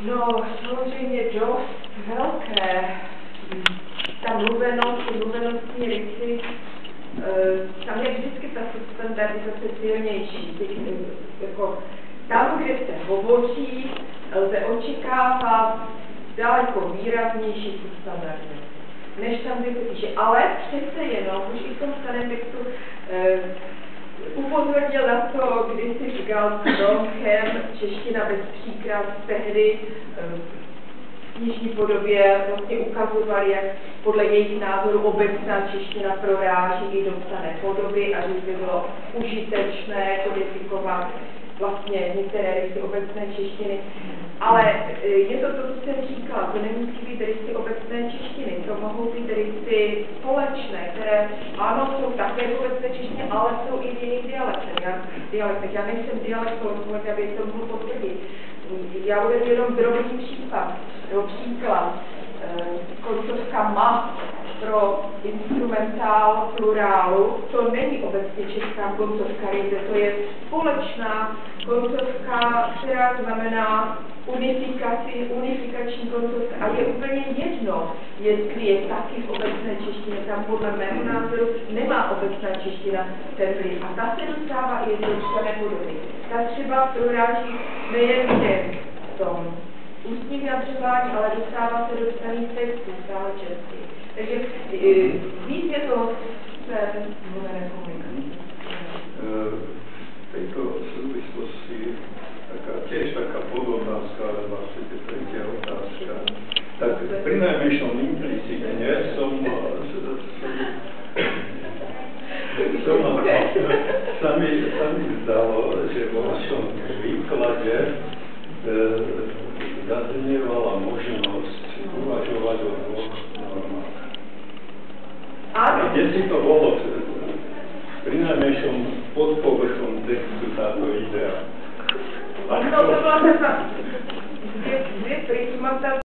No, samozřejmě dost velké. Ta mluvenostní rysy, tam je vždycky ta standardizace silnější. Jako, tam, kde se hovoří, lze očekávat daleko výraznější standardizace, než tam, kde se píše. Ale přece jenom, už i v tom starém textu upozornil na to, když si říkal s Domchem, čeština bez příkras tehdy v knižní podobě vlastně ukazovali, jak podle jejich názoru obecná čeština proráží i do psané podoby a že by bylo užitečné kodifikovat vlastně některé rysy obecné češtiny. Ale je to to, co jsem říkala, to nemusí být rysy obecné češtiny, to mohou být rysy společné, které ano, jsou také v obecné češtině, ale jsou i v jiných dialektech. Já nejsem dialektolog, aby to mohl potvrdit. Já uvedu jenom drobný příklad. Koncovka ma pro instrumentál plurálu, to není obecně česká koncovka ryze, to je společná koncovka, která znamená unifikační koncovka. A je úplně jedno, jestli je taky v obecné češtině, tam podle mého názoru nemá obecná čeština ten vliv. A ta se dostává i do psané podoby. Ta třeba proráží nejen v tom ústním vyjadřování, ale dostává se do psaných textů, stále česky. Takže víc je to mluvené komunikace. V tejto súvislosti tiež taká podotázka, ale vlastne tretia otázka. Tak pri najmenšom implicitne sa mi zdalo, že vo vašom výklade zaznievala možnosť uvažovať o dvoch normách. Kde si to bolo pri najmenšom pod povrchom textu táto idea? No to byla dvě prismata